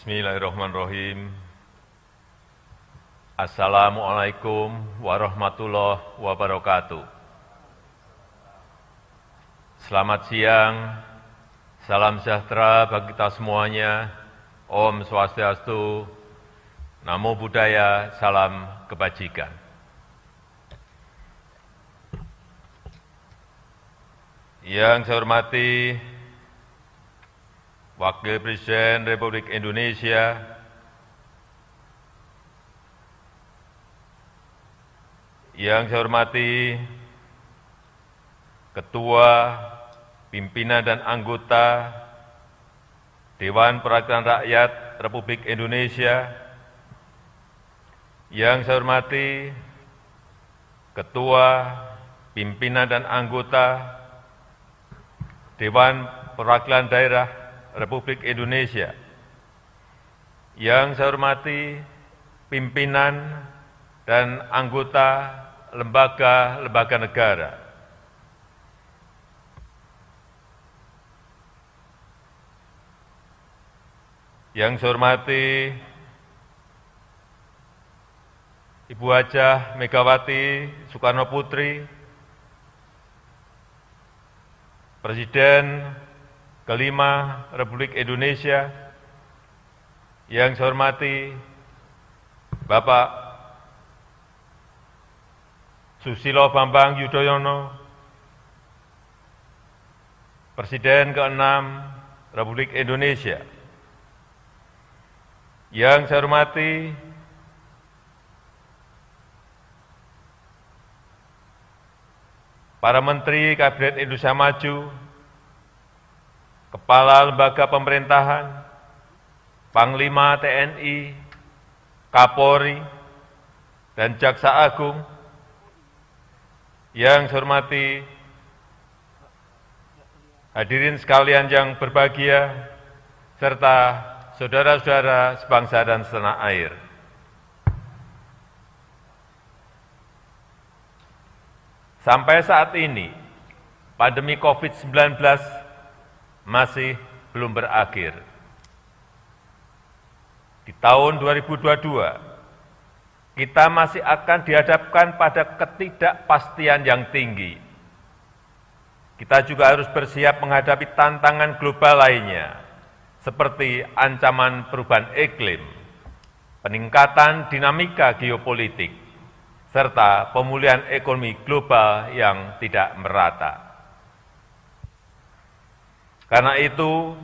Bismillahirrahmanirrahim. Assalamualaikum warahmatullahi wabarakatuh. Selamat siang, salam sejahtera bagi kita semuanya. Om Swastiastu, Namo Buddhaya, salam kebajikan. Yang saya hormati Wakil Presiden Republik Indonesia, yang saya hormati Ketua, Pimpinan dan Anggota Dewan Perwakilan Rakyat Republik Indonesia, yang saya hormati Ketua, Pimpinan dan Anggota Dewan Perwakilan Daerah Republik Indonesia, yang saya hormati pimpinan dan anggota lembaga-lembaga negara, yang saya hormati Ibu Hajah Megawati Soekarno Putri, Presiden kelima Republik Indonesia, yang saya hormati Bapak Susilo Bambang Yudhoyono, Presiden ke-6 Republik Indonesia, yang saya hormati para Menteri Kabinet Indonesia Maju, Kepala Lembaga Pemerintahan, Panglima TNI, Kapolri, dan Jaksa Agung, yang saya hormati hadirin sekalian yang berbahagia, serta saudara-saudara sebangsa dan setanah air. Sampai saat ini, pandemi COVID-19 masih belum berakhir. Di tahun 2022, kita masih akan dihadapkan pada ketidakpastian yang tinggi. Kita juga harus bersiap menghadapi tantangan global lainnya, seperti ancaman perubahan iklim, peningkatan dinamika geopolitik, serta pemulihan ekonomi global yang tidak merata. Karena itu,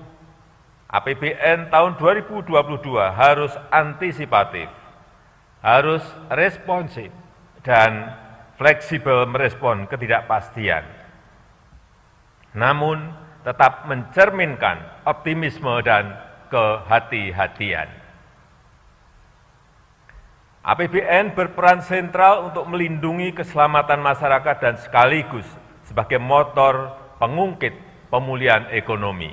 APBN tahun 2022 harus antisipatif, harus responsif, dan fleksibel merespon ketidakpastian. Namun, tetap mencerminkan optimisme dan kehati-hatian. APBN berperan sentral untuk melindungi keselamatan masyarakat dan sekaligus sebagai motor pengungkit pemulihan ekonomi.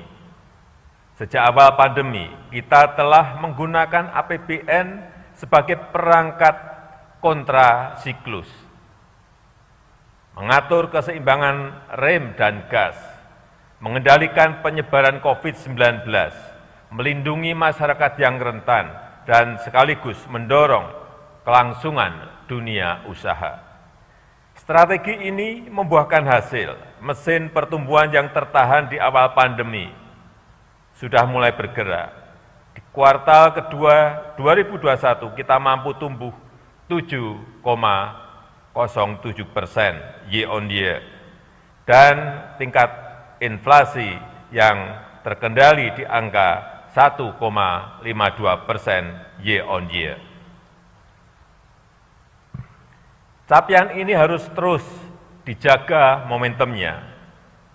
Sejak awal pandemi, kita telah menggunakan APBN sebagai perangkat kontrasiklus, mengatur keseimbangan rem dan gas, mengendalikan penyebaran COVID-19, melindungi masyarakat yang rentan, dan sekaligus mendorong kelangsungan dunia usaha. Strategi ini membuahkan hasil. Mesin pertumbuhan yang tertahan di awal pandemi sudah mulai bergerak. Di kuartal kedua 2021 kita mampu tumbuh 7,07% year on year, dan tingkat inflasi yang terkendali di angka 1,52% year on year. Capaian ini harus terus dijaga momentumnya.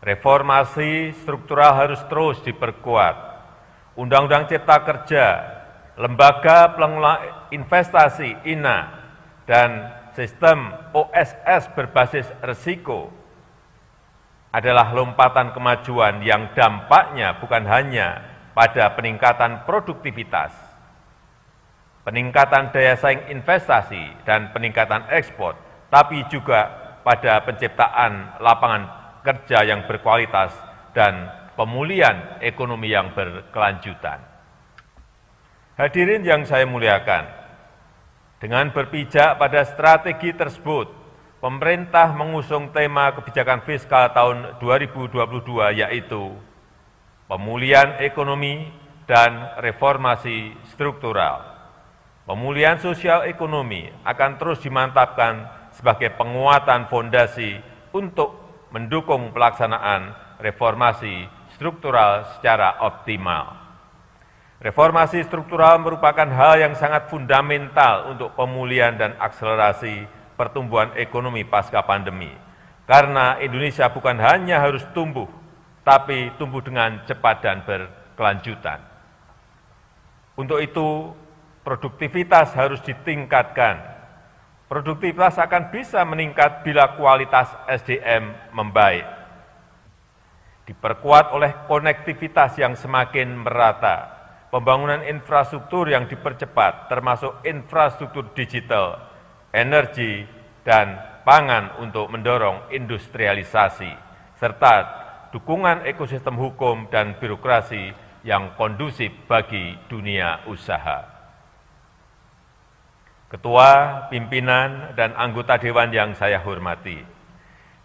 Reformasi struktural harus terus diperkuat. Undang-Undang Cipta Kerja, Lembaga Pengelola Investasi (INA), dan sistem OSS berbasis risiko adalah lompatan kemajuan yang dampaknya bukan hanya pada peningkatan produktivitas, peningkatan daya saing investasi, dan peningkatan ekspor, tapi juga pada penciptaan lapangan kerja yang berkualitas dan pemulihan ekonomi yang berkelanjutan. Hadirin yang saya muliakan, dengan berpijak pada strategi tersebut, pemerintah mengusung tema kebijakan fiskal tahun 2022 yaitu pemulihan ekonomi dan reformasi struktural. Pemulihan sosial ekonomi akan terus dimantapkan sebagai penguatan fondasi untuk mendukung pelaksanaan reformasi struktural secara optimal. Reformasi struktural merupakan hal yang sangat fundamental untuk pemulihan dan akselerasi pertumbuhan ekonomi pasca pandemi. Karena Indonesia bukan hanya harus tumbuh, tapi tumbuh dengan cepat dan berkelanjutan. Untuk itu, produktivitas harus ditingkatkan. Produktivitas akan bisa meningkat bila kualitas SDM membaik. Diperkuat oleh konektivitas yang semakin merata, pembangunan infrastruktur yang dipercepat, termasuk infrastruktur digital, energi, dan pangan untuk mendorong industrialisasi, serta dukungan ekosistem hukum dan birokrasi yang kondusif bagi dunia usaha. Ketua, pimpinan, dan anggota Dewan yang saya hormati,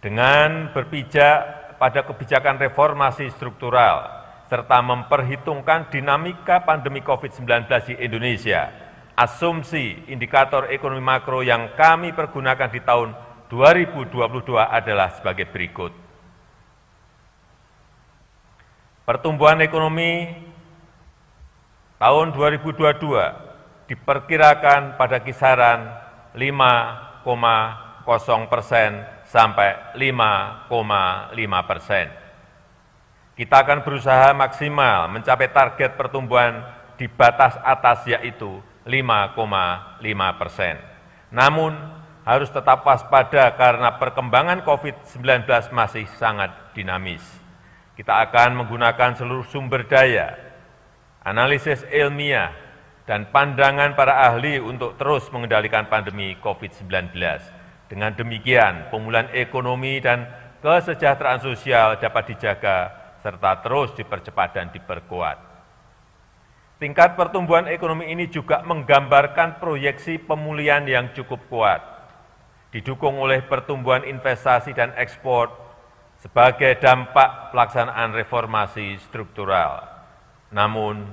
dengan berpijak pada kebijakan reformasi struktural, serta memperhitungkan dinamika pandemi COVID-19 di Indonesia, asumsi indikator ekonomi makro yang kami pergunakan di tahun 2022 adalah sebagai berikut. Pertumbuhan ekonomi tahun 2022 diperkirakan pada kisaran 5,0% sampai 5,5%. Kita akan berusaha maksimal mencapai target pertumbuhan di batas atas yaitu 5,5%. Namun, harus tetap waspada karena perkembangan COVID-19 masih sangat dinamis. Kita akan menggunakan seluruh sumber daya, analisis ilmiah, dan pandangan para ahli untuk terus mengendalikan pandemi COVID-19. Dengan demikian, pemulihan ekonomi dan kesejahteraan sosial dapat dijaga serta terus dipercepat dan diperkuat. Tingkat pertumbuhan ekonomi ini juga menggambarkan proyeksi pemulihan yang cukup kuat, didukung oleh pertumbuhan investasi dan ekspor sebagai dampak pelaksanaan reformasi struktural. Namun,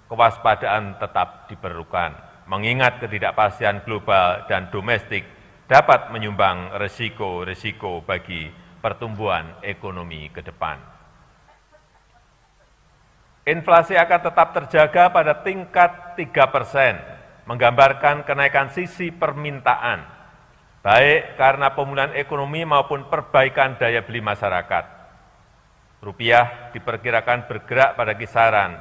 kewaspadaan tetap diperlukan, mengingat ketidakpastian global dan domestik dapat menyumbang risiko-risiko bagi pertumbuhan ekonomi ke depan. Inflasi akan tetap terjaga pada tingkat 3%, menggambarkan kenaikan sisi permintaan, baik karena pemulihan ekonomi maupun perbaikan daya beli masyarakat. Rupiah diperkirakan bergerak pada kisaran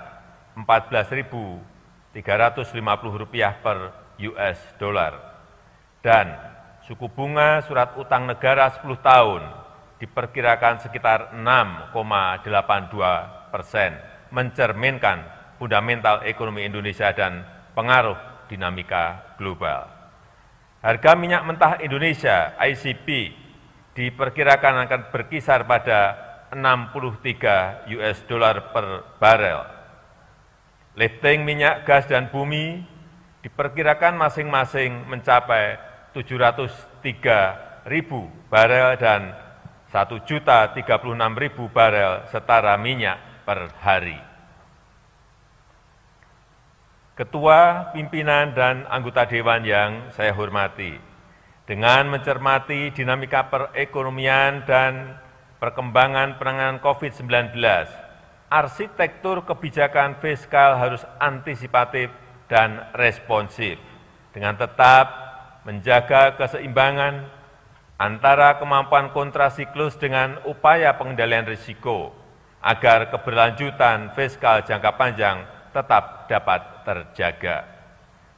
Rp14.350 per US dollar. Dan suku bunga surat utang negara 10 tahun diperkirakan sekitar 6,82%. Mencerminkan fundamental ekonomi Indonesia dan pengaruh dinamika global. Harga minyak mentah Indonesia (ICP) diperkirakan akan berkisar pada 63 US dollar per barel. Lifting minyak, gas, dan bumi diperkirakan masing-masing mencapai 703.000 barel dan 1.036.000 barel setara minyak per hari. Ketua, pimpinan, dan anggota Dewan yang saya hormati, dengan mencermati dinamika perekonomian dan perkembangan penanganan COVID-19, arsitektur kebijakan fiskal harus antisipatif dan responsif, dengan tetap menjaga keseimbangan antara kemampuan kontrasiklus dengan upaya pengendalian risiko, agar keberlanjutan fiskal jangka panjang tetap dapat terjaga.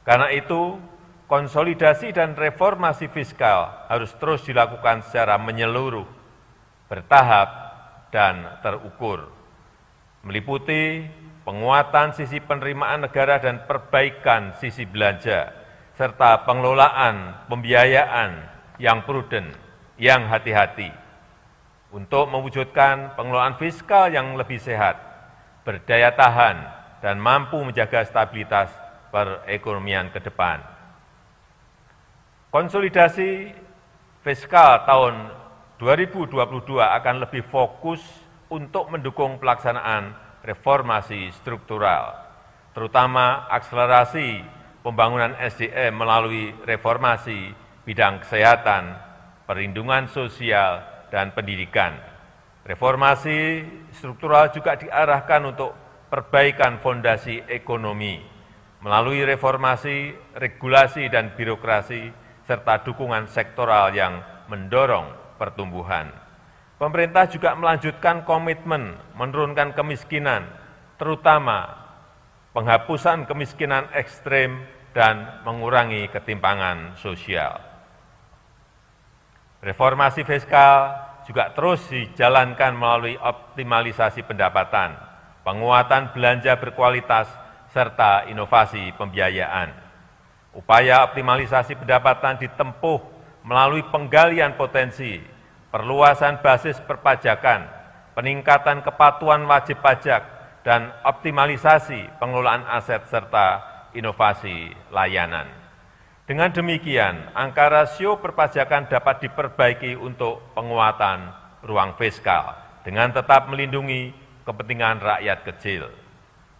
Karena itu, konsolidasi dan reformasi fiskal harus terus dilakukan secara menyeluruh, bertahap, dan terukur, meliputi penguatan sisi penerimaan negara dan perbaikan sisi belanja, serta pengelolaan pembiayaan yang prudent, yang hati-hati, untuk mewujudkan pengelolaan fiskal yang lebih sehat, berdaya tahan, dan mampu menjaga stabilitas perekonomian ke depan. Konsolidasi fiskal tahun 2022 akan lebih fokus untuk mendukung pelaksanaan reformasi struktural, terutama akselerasi pembangunan SDM melalui reformasi bidang kesehatan, perlindungan sosial, dan pendidikan. Reformasi struktural juga diarahkan untuk perbaikan fondasi ekonomi melalui reformasi regulasi dan birokrasi serta dukungan sektoral yang mendorong pertumbuhan. Pemerintah juga melanjutkan komitmen menurunkan kemiskinan, terutama penghapusan kemiskinan ekstrem dan mengurangi ketimpangan sosial. Reformasi fiskal juga terus dijalankan melalui optimalisasi pendapatan, penguatan belanja berkualitas, serta inovasi pembiayaan. Upaya optimalisasi pendapatan ditempuh melalui penggalian potensi, perluasan basis perpajakan, peningkatan kepatuhan wajib pajak, dan optimalisasi pengelolaan aset serta inovasi layanan. Dengan demikian, angka rasio perpajakan dapat diperbaiki untuk penguatan ruang fiskal dengan tetap melindungi kepentingan rakyat kecil.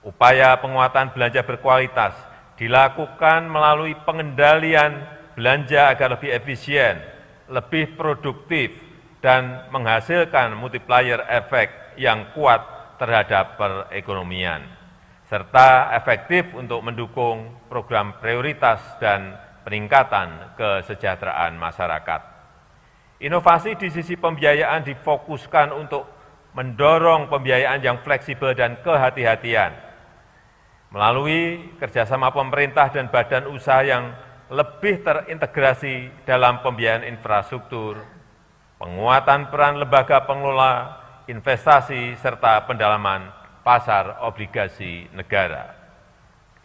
Upaya penguatan belanja berkualitas dilakukan melalui pengendalian belanja agar lebih efisien, lebih produktif, dan menghasilkan multiplier efek yang kuat terhadap perekonomian, serta efektif untuk mendukung program prioritas dan peningkatan kesejahteraan masyarakat. Inovasi di sisi pembiayaan difokuskan untuk mendorong pembiayaan yang fleksibel dan kehati-hatian, melalui kerjasama pemerintah dan badan usaha yang lebih terintegrasi dalam pembiayaan infrastruktur, penguatan peran lembaga pengelola investasi, serta pendalaman pasar obligasi negara.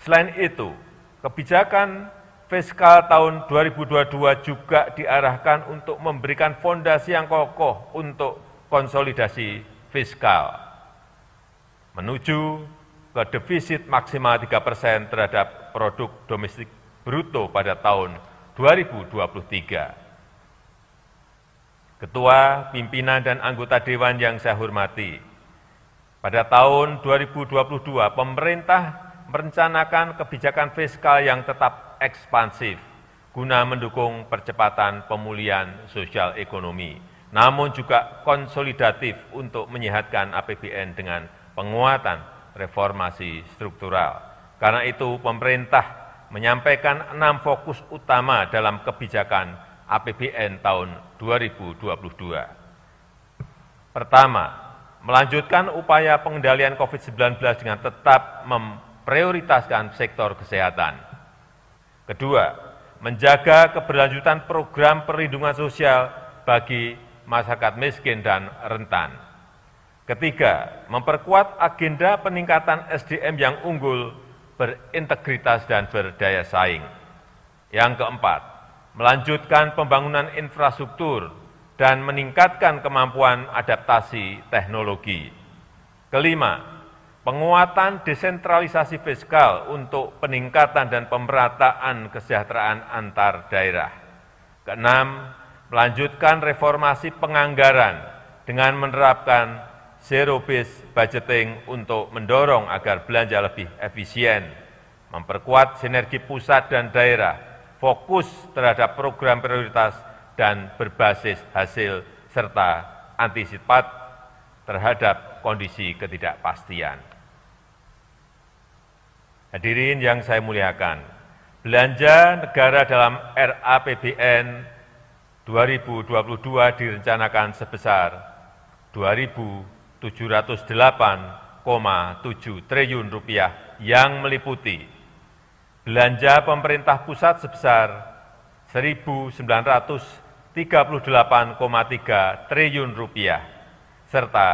Selain itu, kebijakan fiskal tahun 2022 juga diarahkan untuk memberikan fondasi yang kokoh untuk konsolidasi fiskal, menuju ke defisit maksimal 3% terhadap produk domestik bruto pada tahun 2023. Ketua, pimpinan, dan anggota Dewan yang saya hormati, pada tahun 2022 pemerintah merencanakan kebijakan fiskal yang tetap ekspansif guna mendukung percepatan pemulihan sosial ekonomi, namun juga konsolidatif untuk menyehatkan APBN dengan penguatan reformasi struktural. Karena itu, pemerintah menyampaikan 6 fokus utama dalam kebijakan APBN tahun 2022. Pertama, melanjutkan upaya pengendalian COVID-19 dengan tetap memprioritaskan sektor kesehatan. Kedua, menjaga keberlanjutan program perlindungan sosial bagi masyarakat miskin dan rentan. Ketiga, memperkuat agenda peningkatan SDM yang unggul, berintegritas, dan berdaya saing. Yang keempat, melanjutkan pembangunan infrastruktur dan meningkatkan kemampuan adaptasi teknologi. Kelima, penguatan desentralisasi fiskal untuk peningkatan dan pemerataan kesejahteraan antar daerah. Keenam, melanjutkan reformasi penganggaran dengan menerapkan zero-based budgeting untuk mendorong agar belanja lebih efisien, memperkuat sinergi pusat dan daerah, fokus terhadap program prioritas dan berbasis hasil, serta antisipat terhadap kondisi ketidakpastian. Hadirin yang saya muliakan, belanja negara dalam RAPBN 2022 direncanakan sebesar 2.708,7 triliun rupiah yang meliputi belanja pemerintah pusat sebesar 1.938,3 triliun rupiah, serta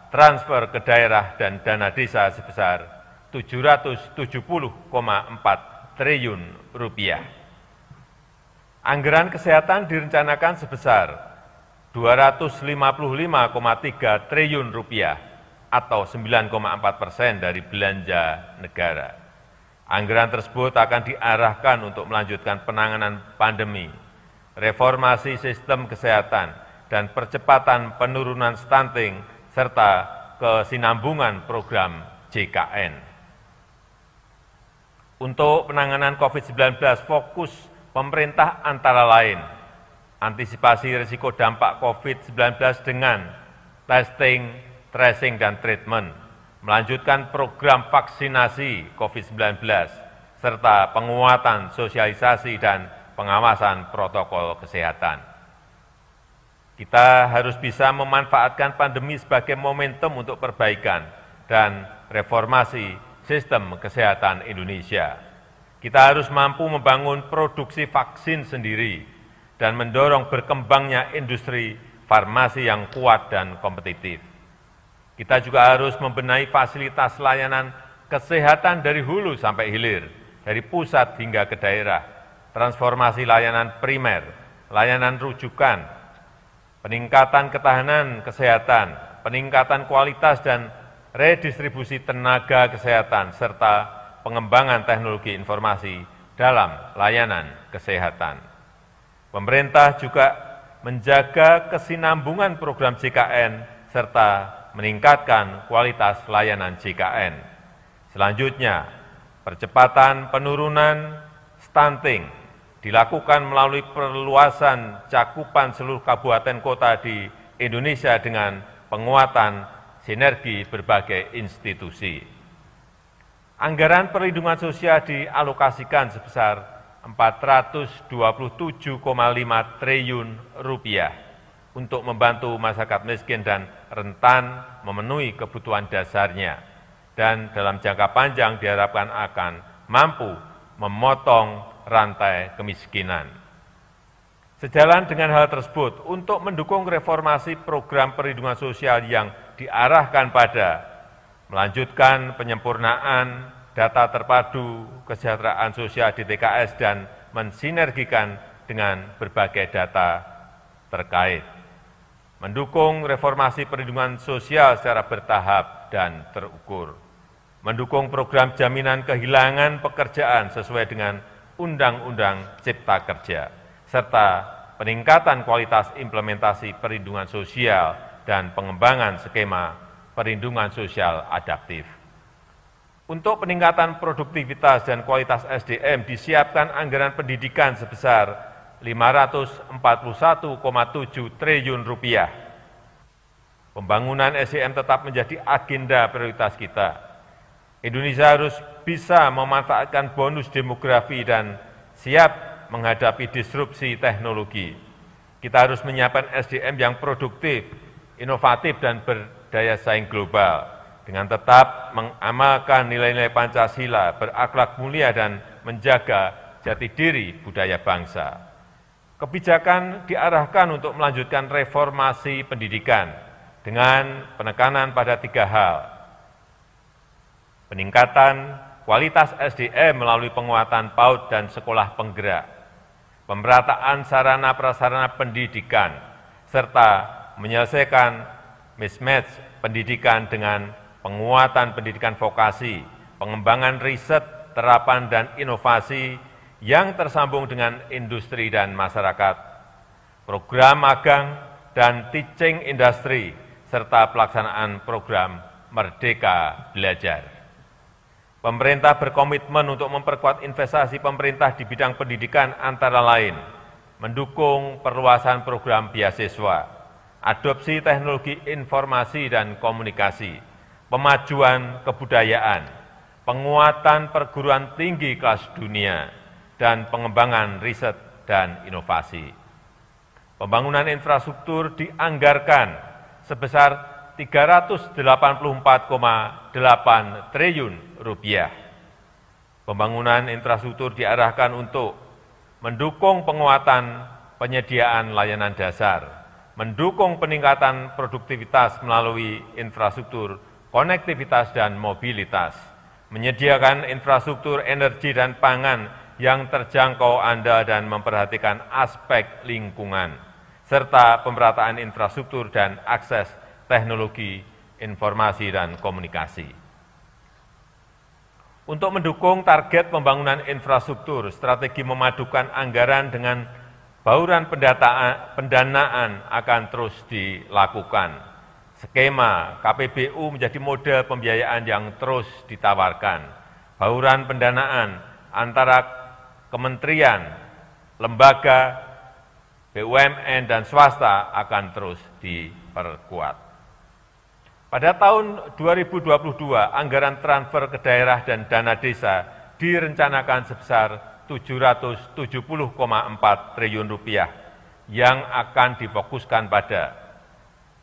transfer ke daerah dan dana desa sebesar 770,4 triliun rupiah. Anggaran kesehatan direncanakan sebesar 255,3 triliun rupiah atau 9,4% dari belanja negara. Anggaran tersebut akan diarahkan untuk melanjutkan penanganan pandemi, reformasi sistem kesehatan, dan percepatan penurunan stunting, serta kesinambungan program JKN. Untuk penanganan COVID-19, fokus pemerintah antara lain, antisipasi risiko dampak COVID-19 dengan testing, tracing, dan treatment, melanjutkan program vaksinasi COVID-19, serta penguatan sosialisasi dan pengawasan protokol kesehatan. Kita harus bisa memanfaatkan pandemi sebagai momentum untuk perbaikan dan reformasi sistem kesehatan Indonesia. Kita harus mampu membangun produksi vaksin sendiri dan mendorong berkembangnya industri farmasi yang kuat dan kompetitif. Kita juga harus membenahi fasilitas layanan kesehatan dari hulu sampai hilir, dari pusat hingga ke daerah, transformasi layanan primer, layanan rujukan, peningkatan ketahanan kesehatan, peningkatan kualitas dan redistribusi tenaga kesehatan, serta pengembangan teknologi informasi dalam layanan kesehatan. Pemerintah juga menjaga kesinambungan program JKN serta meningkatkan kualitas layanan JKN. Selanjutnya, percepatan penurunan stunting dilakukan melalui perluasan cakupan seluruh kabupaten kota di Indonesia dengan penguatan sinergi berbagai institusi. Anggaran perlindungan sosial dialokasikan sebesar Rp427,5 triliun untuk membantu masyarakat miskin dan rentan memenuhi kebutuhan dasarnya, dan dalam jangka panjang diharapkan akan mampu memotong rantai kemiskinan. Sejalan dengan hal tersebut, untuk mendukung reformasi program perlindungan sosial yang diarahkan pada melanjutkan penyempurnaan data terpadu kesejahteraan sosial di TKS dan mensinergikan dengan berbagai data terkait, mendukung reformasi perlindungan sosial secara bertahap dan terukur, mendukung program jaminan kehilangan pekerjaan sesuai dengan Undang-Undang Cipta Kerja, serta peningkatan kualitas implementasi perlindungan sosial dan pengembangan skema perlindungan sosial adaptif. Untuk peningkatan produktivitas dan kualitas SDM disiapkan anggaran pendidikan sebesar Rp541,7 triliun. Pembangunan SDM tetap menjadi agenda prioritas kita. Indonesia harus bisa memanfaatkan bonus demografi dan siap menghadapi disrupsi teknologi. Kita harus menyiapkan SDM yang produktif, inovatif, dan berdaya saing global, dengan tetap mengamalkan nilai-nilai Pancasila, berakhlak mulia, dan menjaga jati diri budaya bangsa. Kebijakan diarahkan untuk melanjutkan reformasi pendidikan dengan penekanan pada 3 hal. Peningkatan kualitas SDM melalui penguatan PAUD dan sekolah penggerak, pemerataan sarana prasarana pendidikan, serta menyelesaikan mismatch pendidikan dengan penguatan pendidikan vokasi, pengembangan riset, terapan, dan inovasi yang tersambung dengan industri dan masyarakat, program magang dan teaching industry, serta pelaksanaan program Merdeka Belajar. Pemerintah berkomitmen untuk memperkuat investasi pemerintah di bidang pendidikan antara lain, mendukung perluasan program beasiswa, adopsi teknologi informasi dan komunikasi, pemajuan kebudayaan, penguatan perguruan tinggi kelas dunia, dan pengembangan riset dan inovasi. Pembangunan infrastruktur dianggarkan sebesar Rp384,8 triliun. Pembangunan infrastruktur diarahkan untuk mendukung penguatan penyediaan layanan dasar, mendukung peningkatan produktivitas melalui infrastruktur konektivitas dan mobilitas, menyediakan infrastruktur energi dan pangan yang terjangkau andal dan memperhatikan aspek lingkungan, serta pemerataan infrastruktur dan akses teknologi informasi dan komunikasi. Untuk mendukung target pembangunan infrastruktur, strategi memadukan anggaran dengan bauran pendanaan akan terus dilakukan. Skema KPBU menjadi model pembiayaan yang terus ditawarkan. Bauran pendanaan antara kementerian, lembaga, BUMN, dan swasta akan terus diperkuat. Pada tahun 2022, anggaran transfer ke daerah dan dana desa direncanakan sebesar Rp770,4 triliun yang akan difokuskan pada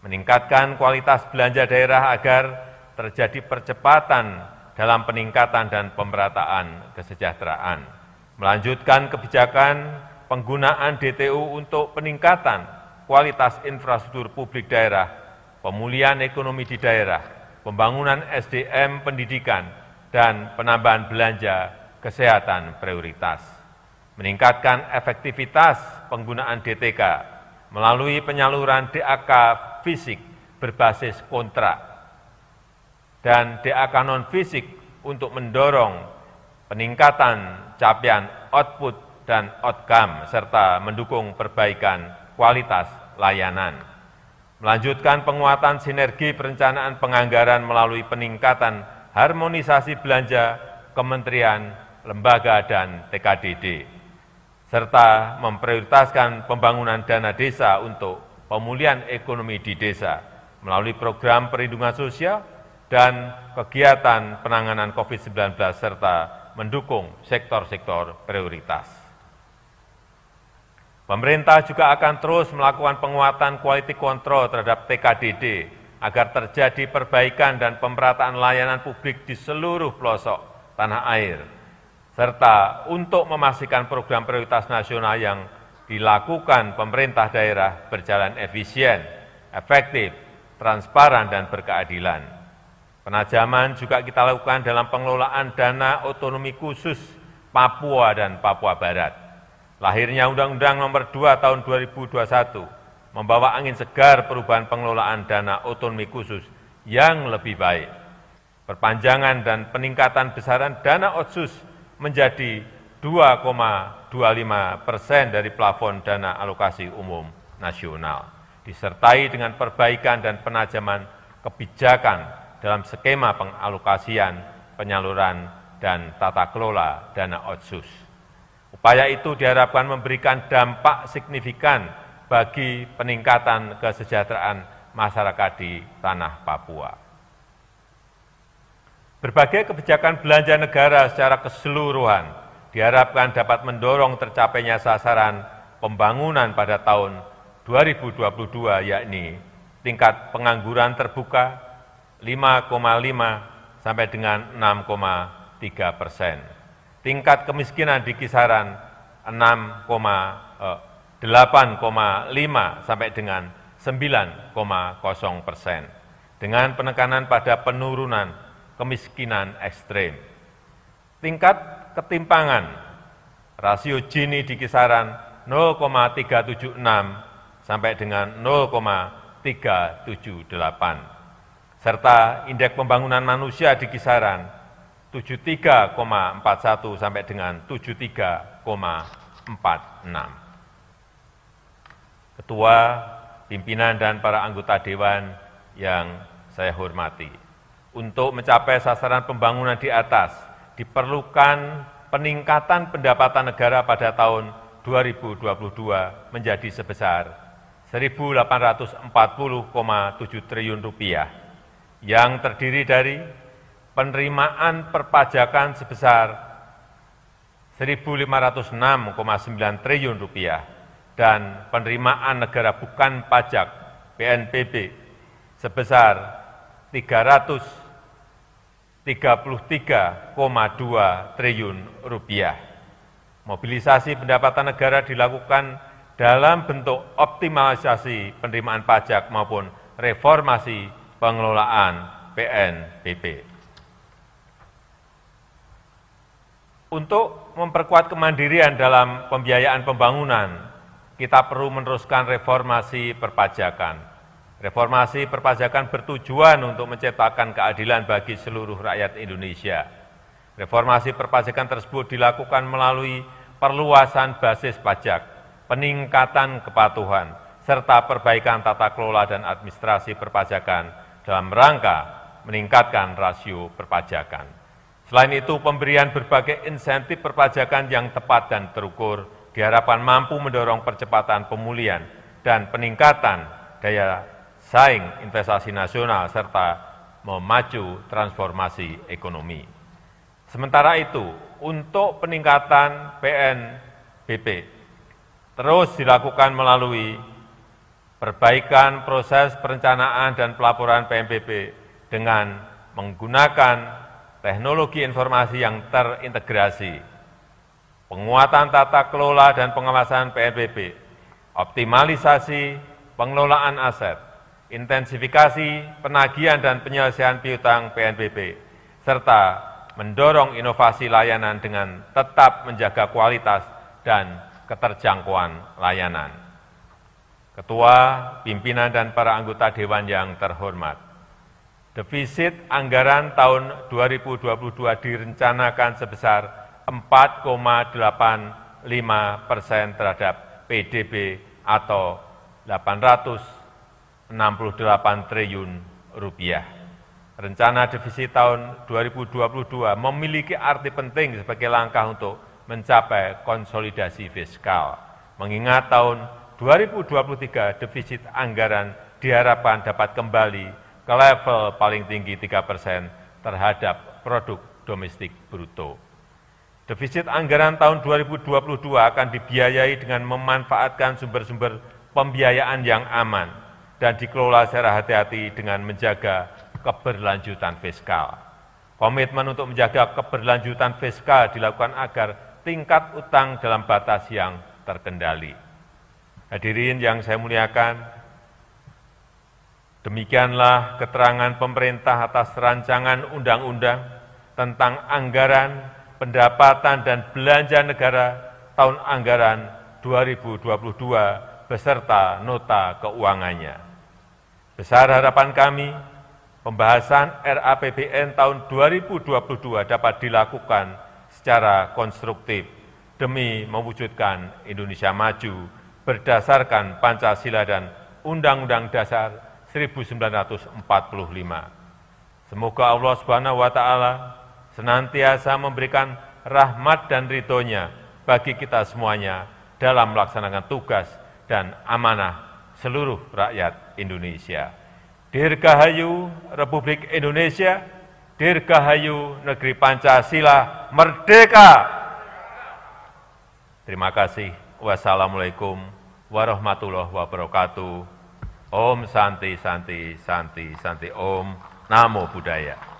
meningkatkan kualitas belanja daerah agar terjadi percepatan dalam peningkatan dan pemerataan kesejahteraan, melanjutkan kebijakan penggunaan DTU untuk peningkatan kualitas infrastruktur publik daerah, pemulihan ekonomi di daerah, pembangunan SDM pendidikan, dan penambahan belanja kesehatan prioritas, meningkatkan efektivitas penggunaan DTK melalui penyaluran DAK fisik berbasis kontrak dan DAK non-fisik untuk mendorong peningkatan capaian output dan outcome, serta mendukung perbaikan kualitas layanan. Melanjutkan penguatan sinergi perencanaan penganggaran melalui peningkatan harmonisasi belanja kementerian, lembaga, dan TKDD, serta memprioritaskan pembangunan dana desa untuk pemulihan ekonomi di desa melalui program perlindungan sosial dan kegiatan penanganan COVID-19 serta mendukung sektor-sektor prioritas. Pemerintah juga akan terus melakukan penguatan quality control terhadap TKDD agar terjadi perbaikan dan pemerataan layanan publik di seluruh pelosok tanah air, serta untuk memastikan program prioritas nasional yang dilakukan pemerintah daerah berjalan efisien, efektif, transparan, dan berkeadilan. Penajaman juga kita lakukan dalam pengelolaan dana otonomi khusus Papua dan Papua Barat. Lahirnya Undang-Undang Nomor 2 Tahun 2021 membawa angin segar perubahan pengelolaan dana otonomi khusus yang lebih baik. Perpanjangan dan peningkatan besaran dana otsus menjadi 2,25% dari plafon dana alokasi umum nasional, disertai dengan perbaikan dan penajaman kebijakan dalam skema pengalokasian, penyaluran, dan tata kelola dana otsus. Upaya itu diharapkan memberikan dampak signifikan bagi peningkatan kesejahteraan masyarakat di tanah Papua. Berbagai kebijakan belanja negara secara keseluruhan diharapkan dapat mendorong tercapainya sasaran pembangunan pada tahun 2022, yakni tingkat pengangguran terbuka 5,5 sampai dengan 6,3%. Tingkat kemiskinan di kisaran 8,5 sampai dengan 9,0%, dengan penekanan pada penurunan kemiskinan ekstrem. Tingkat ketimpangan rasio Gini di kisaran 0,376 sampai dengan 0,378, serta indeks pembangunan manusia di kisaran 73,41 sampai dengan 73,46. Ketua, pimpinan, dan para anggota Dewan yang saya hormati, untuk mencapai sasaran pembangunan di atas, diperlukan peningkatan pendapatan negara pada tahun 2022 menjadi sebesar Rp1.840,7 triliun, yang terdiri dari penerimaan perpajakan sebesar Rp1.506,9 triliun dan penerimaan negara bukan pajak PNBP sebesar Rp333,2 triliun. Mobilisasi pendapatan negara dilakukan dalam bentuk optimalisasi penerimaan pajak maupun reformasi pengelolaan PNBP. Untuk memperkuat kemandirian dalam pembiayaan pembangunan, kita perlu meneruskan reformasi perpajakan. Reformasi perpajakan bertujuan untuk menciptakan keadilan bagi seluruh rakyat Indonesia. Reformasi perpajakan tersebut dilakukan melalui perluasan basis pajak, peningkatan kepatuhan, serta perbaikan tata kelola dan administrasi perpajakan dalam rangka meningkatkan rasio perpajakan. Selain itu, pemberian berbagai insentif perpajakan yang tepat dan terukur diharapkan mampu mendorong percepatan pemulihan dan peningkatan daya saing investasi nasional serta memacu transformasi ekonomi. Sementara itu, untuk peningkatan PNBP terus dilakukan melalui perbaikan proses perencanaan dan pelaporan PNBP dengan menggunakan teknologi informasi yang terintegrasi, penguatan tata kelola dan pengawasan PNBP, optimalisasi pengelolaan aset, intensifikasi penagihan dan penyelesaian piutang PNBP, serta mendorong inovasi layanan dengan tetap menjaga kualitas dan keterjangkauan layanan. Ketua, pimpinan, dan para anggota Dewan yang terhormat, defisit anggaran tahun 2022 direncanakan sebesar 4,85% terhadap PDB atau 868 triliun rupiah. Rencana defisit tahun 2022 memiliki arti penting sebagai langkah untuk mencapai konsolidasi fiskal. Mengingat tahun 2023 defisit anggaran diharapkan dapat kembali ke level paling tinggi 3% terhadap produk domestik bruto. Defisit anggaran tahun 2022 akan dibiayai dengan memanfaatkan sumber-sumber pembiayaan yang aman dan dikelola secara hati-hati dengan menjaga keberlanjutan fiskal. Komitmen untuk menjaga keberlanjutan fiskal dilakukan agar tingkat utang dalam batas yang terkendali. Hadirin yang saya muliakan, demikianlah keterangan pemerintah atas rancangan undang-undang tentang anggaran, pendapatan, dan belanja negara tahun anggaran 2022 beserta nota keuangannya. Besar harapan kami, pembahasan RAPBN tahun 2022 dapat dilakukan secara konstruktif demi mewujudkan Indonesia maju berdasarkan Pancasila dan Undang-Undang Dasar 1945. Semoga Allah Subhanahu wa Ta'ala senantiasa memberikan rahmat dan ridho-Nya bagi kita semuanya dalam melaksanakan tugas dan amanah seluruh rakyat Indonesia. Dirgahayu Republik Indonesia, Dirgahayu Negeri Pancasila Merdeka. Terima kasih. Wassalamualaikum warahmatullahi wabarakatuh. Om Santi Santi Santi Santi Om Namo Buddhaya.